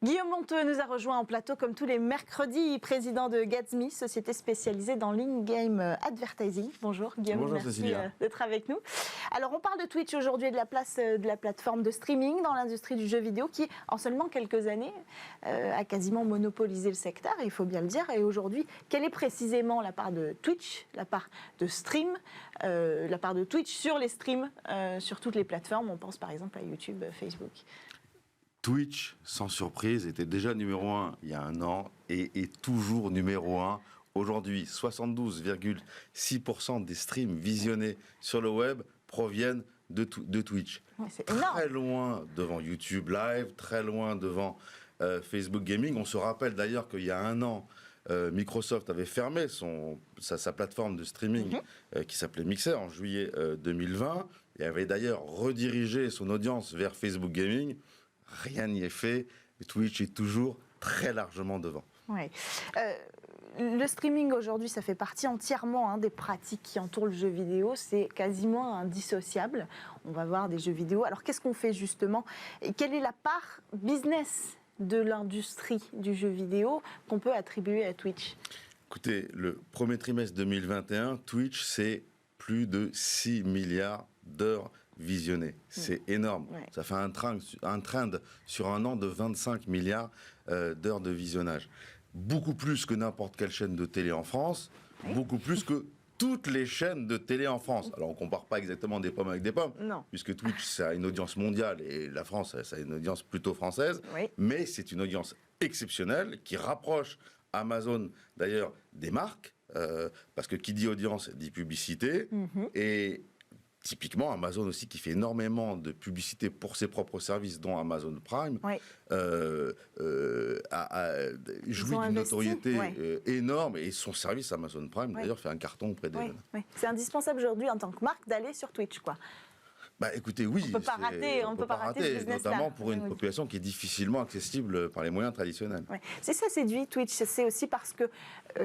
A: Guillaume Monteux nous a rejoint en plateau comme tous les mercredis, président de Gatsby, société spécialisée dans l'in-game advertising. Bonjour Guillaume,
E: bonjour,
A: merci
E: Cécilia.
A: D'être avec nous. Alors on parle de Twitch aujourd'hui et de la place de la plateforme de streaming dans l'industrie du jeu vidéo qui, en seulement quelques années, a quasiment monopolisé le secteur, il faut bien le dire. Et aujourd'hui, quelle est précisément la part de Twitch, la part de stream, la part de Twitch sur les streams, sur toutes les plateformes? On pense par exemple à YouTube, Facebook.
E: Twitch, sans surprise, était déjà numéro 1 il y a un an et est toujours numéro 1. Aujourd'hui, 72,6% des streams visionnés sur le web proviennent de Twitch.
A: Ouais, c'est énorme.
E: Très loin devant YouTube Live, très loin devant Facebook Gaming. On se rappelle d'ailleurs qu'il y a un an, Microsoft avait fermé sa plateforme de streaming qui s'appelait Mixer en juillet 2020 et avait d'ailleurs redirigé son audience vers Facebook Gaming. Rien n'y est fait. Twitch est toujours très largement devant.
A: Ouais. Le streaming aujourd'hui, ça fait partie entièrement des pratiques qui entourent le jeu vidéo. C'est quasiment indissociable. On va voir des jeux vidéo. Alors qu'est-ce qu'on fait justement? Et quelle est la part business de l'industrie du jeu vidéo qu'on peut attribuer à Twitch?
E: Écoutez, le premier trimestre 2021, Twitch, c'est plus de 6 milliards d'heures visionnées. C'est énorme. Ouais. Ça fait un trend sur un an de 25 milliards d'heures de visionnage. Beaucoup plus que n'importe quelle chaîne de télé en France, beaucoup plus que toutes les chaînes de télé en France. Alors on ne compare pas exactement des pommes avec des pommes, puisque Twitch, ça a une audience mondiale et la France, ça a une audience plutôt française, mais c'est une audience exceptionnelle qui rapproche Amazon, d'ailleurs, des marques, parce que qui dit audience dit publicité, et typiquement, Amazon aussi, qui fait énormément de publicité pour ses propres services, dont Amazon Prime, jouit d'une notoriété énorme. Et son service Amazon Prime, d'ailleurs, fait un carton auprès des jeunes.
A: C'est indispensable aujourd'hui, en tant que marque, d'aller sur Twitch, quoi.
E: Bah, écoutez, oui,
A: on ne peut pas rater ce business-là.
E: Notamment pour une population qui est difficilement accessible par les moyens traditionnels.
A: Ouais. C'est ça séduit Twitch, c'est aussi parce que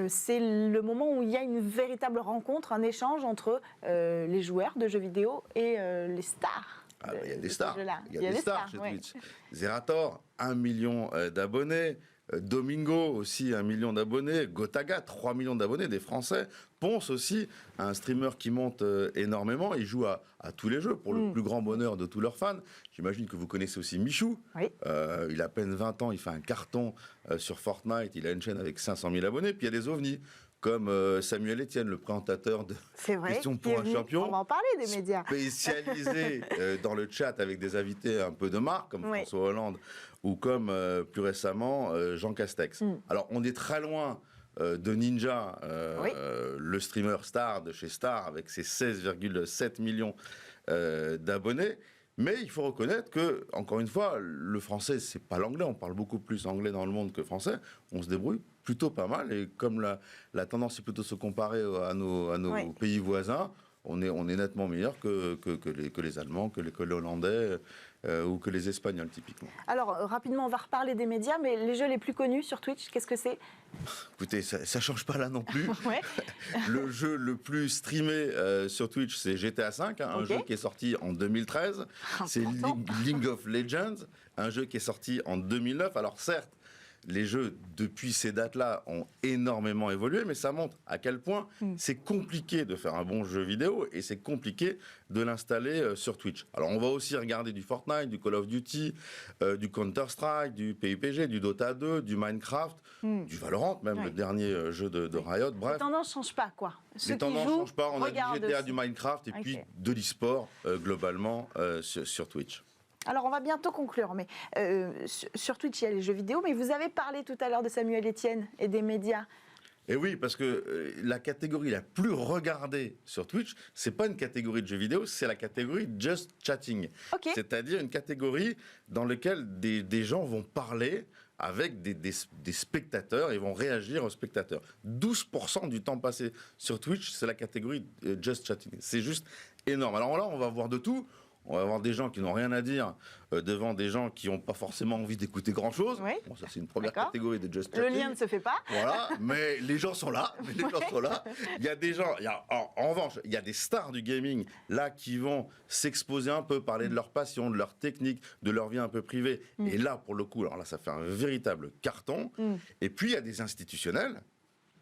A: c'est le moment où il y a une véritable rencontre, un échange entre les joueurs de jeux vidéo et les stars.
E: Il y a des stars. Il y a des stars chez Twitch. Zerator, 1 million d'abonnés. Domingo aussi 1 million d'abonnés, Gotaga 3 millions d'abonnés, des Français. Ponce aussi, un streamer qui monte énormément, il joue à tous les jeux pour le plus grand bonheur de tous leurs fans. J'imagine que vous connaissez aussi Michou, il a à peine 20 ans, il fait un carton sur Fortnite, il a une chaîne avec 500 000 abonnés, puis il y a des ovnis comme Samuel Etienne, le présentateur de Questions pour un champion.
A: On va en parler des médias.
E: Spécialisé dans le chat avec des invités un peu de marque, comme François Hollande, ou comme plus récemment Jean Castex. Alors on est très loin de Ninja, le streamer star de chez Star, avec ses 16,7 millions d'abonnés. Mais il faut reconnaître que, encore une fois, le français, c'est pas l'anglais. On parle beaucoup plus anglais dans le monde que français. On se débrouille plutôt pas mal. Et comme la tendance est plutôt de se comparer à nos pays voisins, on est nettement meilleur que les Allemands, que les Hollandais ou que les Espagnols, typiquement.
A: Alors, rapidement, on va reparler des médias, mais les jeux les plus connus sur Twitch, qu'est-ce que c'est ?
E: Écoutez, ça ne change pas là non plus.
A: Ouais.
E: Le jeu le plus streamé sur Twitch, c'est GTA V, un jeu qui est sorti en 2013. C'est League of Legends, un jeu qui est sorti en 2009. Alors certes, les jeux, depuis ces dates-là, ont énormément évolué, mais ça montre à quel point c'est compliqué de faire un bon jeu vidéo et c'est compliqué de l'installer sur Twitch. Alors, on va aussi regarder du Fortnite, du Call of Duty, du Counter-Strike, du PUBG, du Dota 2, du Minecraft, du Valorant, même le dernier jeu de Riot. Bref,
A: les tendances ne changent pas, quoi.
E: Les tendances ne changent pas. On a du GTA, du Minecraft et puis de l'e-sport, globalement, sur Twitch.
A: Alors, on va bientôt conclure, mais sur Twitch, il y a les jeux vidéo, mais vous avez parlé tout à l'heure de Samuel Etienne et des médias.
E: Et oui, parce que la catégorie la plus regardée sur Twitch, c'est pas une catégorie de jeux vidéo, c'est la catégorie Just Chatting.
A: Okay.
E: C'est-à-dire une catégorie dans laquelle des gens vont parler avec des spectateurs et vont réagir aux spectateurs. 12% du temps passé sur Twitch, c'est la catégorie Just Chatting. C'est juste énorme. Alors là, on va voir de tout. On va avoir des gens qui n'ont rien à dire devant des gens qui n'ont pas forcément envie d'écouter grand-chose. Oui. Bon, ça, c'est une première catégorie de Just Chatting.
A: Le lien ne se fait pas.
E: Voilà, mais les gens sont là. Il y a des gens, en revanche, il y a des stars du gaming, là, qui vont s'exposer un peu, parler de leur passion, de leur technique, de leur vie un peu privée. Et là, pour le coup, alors là, ça fait un véritable carton. Et puis, il y a des institutionnels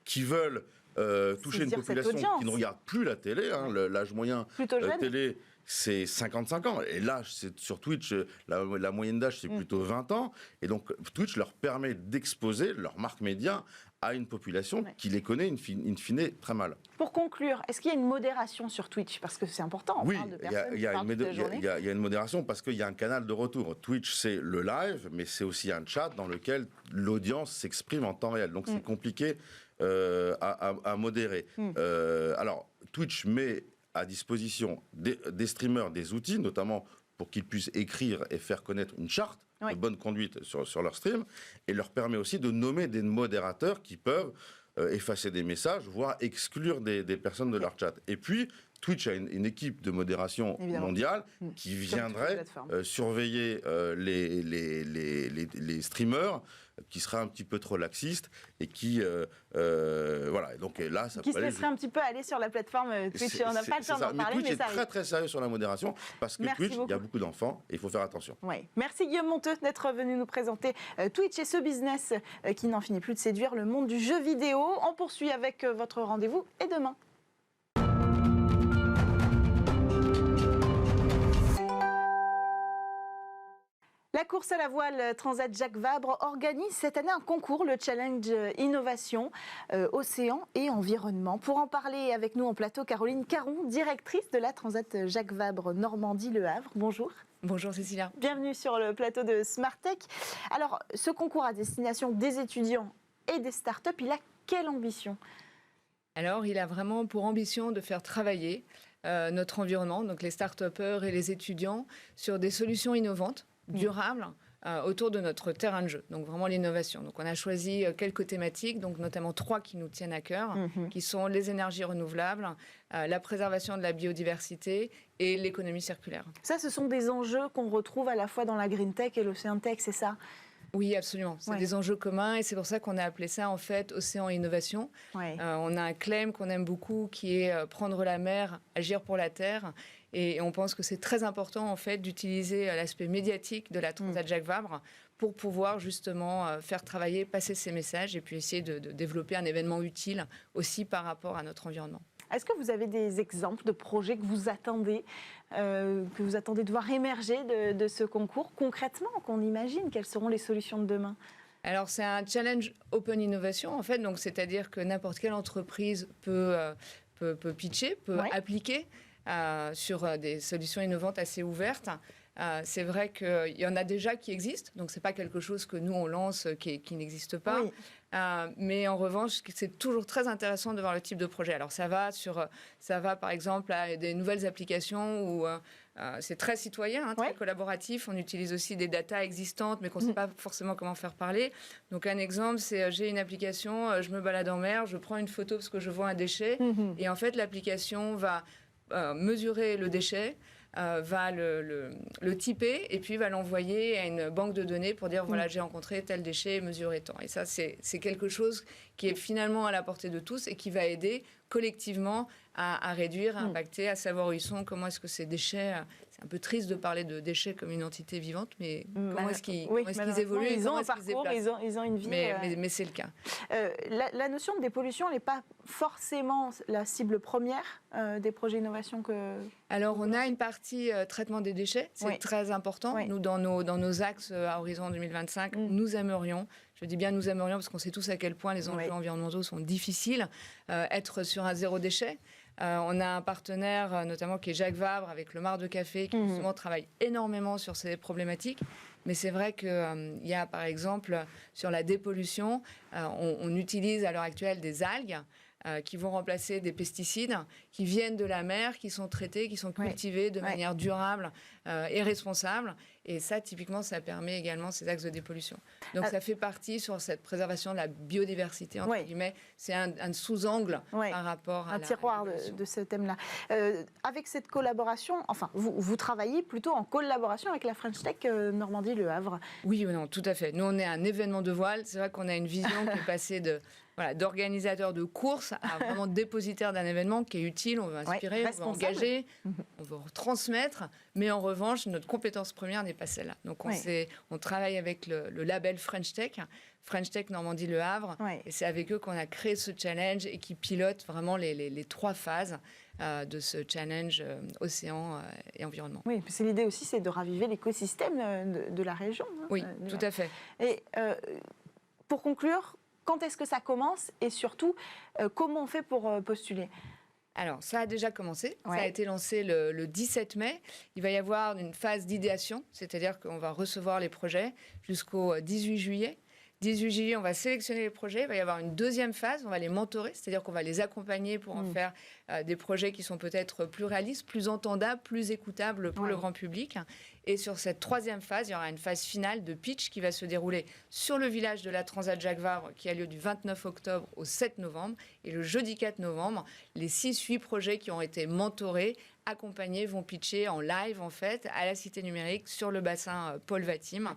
E: qui veulent toucher une population qui ne regarde plus la télé. L'âge moyen télé, c'est 55 ans. Et l'âge, sur Twitch, la moyenne d'âge, c'est plutôt 20 ans. Et donc, Twitch leur permet d'exposer leur marque média à une population qui les connaît in fine très mal.
A: Pour conclure, est-ce qu'il y a une modération sur Twitch ? Parce que c'est important, on parle de personnes qui parlent toute la journée.
E: Il y a une modération parce qu'il y a un canal de retour. Twitch, c'est le live, mais c'est aussi un chat dans lequel l'audience s'exprime en temps réel. Donc, c'est compliqué à modérer. Alors, Twitch met à disposition des streamers des outils, notamment pour qu'ils puissent écrire et faire connaître une charte de bonne conduite sur leur stream, et leur permet aussi de nommer des modérateurs qui peuvent effacer des messages, voire exclure des personnes de leur chat. Et puis, Twitch a une équipe de modération mondiale qui viendrait surveiller les streamers qui seraient un petit peu trop laxistes et qui voilà. Et donc là, ça
A: qui se laisserait un petit peu aller sur la plateforme Twitch. On n'a pas le temps d'en parler,
E: mais Twitch
A: ça
E: est très très sérieux sur la modération parce que Twitch, il y a beaucoup d'enfants et il faut faire attention.
A: Oui. Merci Guillaume Monteux d'être venu nous présenter Twitch et ce business qui n'en finit plus de séduire le monde du jeu vidéo. On poursuit avec votre rendez-vous et demain. La course à la voile Transat Jacques Vabre organise cette année un concours, le Challenge Innovation, Océan et Environnement. Pour en parler avec nous en plateau, Caroline Caron, directrice de la Transat Jacques Vabre Normandie-Le Havre. Bonjour.
F: Bonjour Cécilia.
A: Bienvenue sur le plateau de Smartech. Alors, ce concours à destination des étudiants et des startups, il a quelle ambition ?
F: Alors, il a vraiment pour ambition de faire travailler notre environnement, donc les start-upers et les étudiants, sur des solutions innovantes, durables, autour de notre terrain de jeu. Donc vraiment l'innovation. Donc on a choisi quelques thématiques, donc notamment 3 qui nous tiennent à cœur, qui sont les énergies renouvelables, la préservation de la biodiversité et l'économie circulaire.
A: Ça, ce sont des enjeux qu'on retrouve à la fois dans la Green Tech et l'Océan Tech, c'est ça ?
F: Oui, absolument. C'est des enjeux communs et c'est pour ça qu'on a appelé ça en fait Océan Innovation. On a un claim qu'on aime beaucoup qui est prendre la mer, agir pour la terre. Et on pense que c'est très important en fait d'utiliser l'aspect médiatique de la Transat Jacques Vabre pour pouvoir justement faire travailler, passer ces messages et puis essayer de développer un événement utile aussi par rapport à notre environnement.
A: Est-ce que vous avez des exemples de projets que vous attendez de voir émerger de ce concours concrètement, qu'on imagine? Quelles seront les solutions de demain?
F: Alors, c'est un challenge open innovation, en fait. Donc, c'est-à-dire que n'importe quelle entreprise peut pitcher, peut appliquer sur des solutions innovantes assez ouvertes. C'est vrai qu'il y en a déjà qui existent, donc ce n'est pas quelque chose que nous, on lance qui n'existe pas. Oui. Mais en revanche, c'est toujours très intéressant de voir le type de projet. Alors, ça va par exemple, à des nouvelles applications où c'est très citoyen, très collaboratif. On utilise aussi des datas existantes, mais qu'on ne sait pas forcément comment faire parler. Donc un exemple, c'est j'ai une application, je me balade en mer, je prends une photo parce que je vois un déchet. Et en fait, l'application va mesurer le déchet, va le typer et puis va l'envoyer à une banque de données pour dire voilà, j'ai rencontré tel déchet, mesuré tant. Et ça, c'est quelque chose qui est finalement à la portée de tous et qui va aider collectivement à réduire, à impacter, à savoir où ils sont, comment est-ce que ces déchets... C'est un peu triste de parler de déchets comme une entité vivante, mais comment est-ce qu'ils évoluent,
A: ils ont un parcours, ils ont une vie.
F: Mais c'est le cas.
A: La notion de dépollution n'est pas forcément la cible première des projets d'innovation que...
F: Alors, on a une partie traitement des déchets, c'est très important. Nous, dans nos axes à horizon 2025, nous aimerions, je dis bien nous aimerions parce qu'on sait tous à quel point les enjeux environnementaux sont difficiles, être sur un zéro déchet. On a un partenaire notamment qui est Jacques Vabre avec le Mar de Café qui justement travaille énormément sur ces problématiques. Mais c'est vrai qu'il y a par exemple sur la dépollution, on utilise à l'heure actuelle des algues qui vont remplacer des pesticides qui viennent de la mer, qui sont traités, qui sont cultivés de manière durable et responsable. Et ça, typiquement, ça permet également ces axes de dépollution. Donc ça fait partie sur cette préservation de la biodiversité, entre guillemets. C'est un sous-angle par rapport à
A: un tiroir de ce thème-là. Avec cette collaboration, enfin, vous travaillez plutôt en collaboration avec la French Tech Normandie Le Havre.
F: Oui, non, tout à fait. Nous, on est un événement de voile. C'est vrai qu'on a une vision qui est passée d'organisateur de course à vraiment dépositaire d'un événement qui est utile, on veut inspirer, on veut engager, on veut transmettre, mais en revanche, notre compétence première n'est pas celle-là. Donc on travaille avec le label French Tech Normandie Le Havre, et c'est avec eux qu'on a créé ce challenge et qui pilote vraiment les 3 phases de ce challenge océan et environnement.
A: Oui, parce que l'idée aussi, c'est de raviver l'écosystème de la région.
F: Oui, tout à fait.
A: Et pour conclure, quand est-ce que ça commence et surtout, comment on fait pour postuler ?
F: Alors, ça a déjà commencé. Ça a été lancé le 17 mai. Il va y avoir une phase d'idéation, c'est-à-dire qu'on va recevoir les projets jusqu'au 18 juillet. 18 juillet, on va sélectionner les projets. Il va y avoir une deuxième phase, on va les mentorer, c'est-à-dire qu'on va les accompagner pour en faire des projets qui sont peut-être plus réalistes, plus entendables, plus écoutables pour le grand public. Et sur cette troisième phase, il y aura une phase finale de pitch qui va se dérouler sur le village de la Transat Jacques Vabre, qui a lieu du 29 octobre au 7 novembre. Et le jeudi 4 novembre, les 6-8 projets qui ont été mentorés, accompagnés, vont pitcher en live, en fait, à la Cité Numérique, sur le bassin Paul Vatim,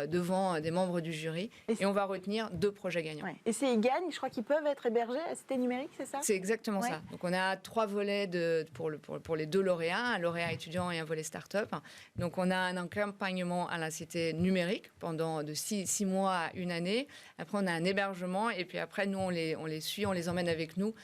F: devant des membres du jury. Et on va retenir 2 projets gagnants.
A: Et s'ils gagnent, je crois qu'ils peuvent être hébergés à la Cité Numérique, c'est ça ?
F: C'est exactement ça. Donc on a 3 volets pour les 2 lauréats, un lauréat étudiant et un volet start-up. Donc on a un accompagnement à la Cité Numérique pendant de 6 mois à 1 année. Après, on a un hébergement et puis après, nous, on les suit, on les emmène avec nous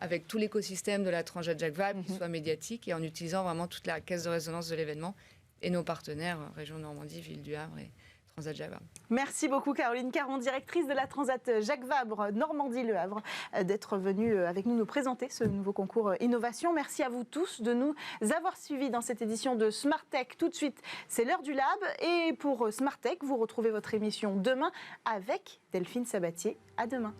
F: avec tout l'écosystème de la Transat Jacques Vabre qui soit médiatique et en utilisant vraiment toute la caisse de résonance de l'événement et nos partenaires, Région Normandie, Ville du Havre et Transat Jacques Vabre.
A: Merci beaucoup Caroline Caron, directrice de la Transat Jacques Vabre Normandie Le Havre, d'être venue avec nous présenter ce nouveau concours Innovation. Merci à vous tous de nous avoir suivis dans cette édition de Smart Tech. Tout de suite, c'est l'heure du Lab. Et pour Smart Tech, vous retrouvez votre émission demain avec Delphine Sabatier. À demain.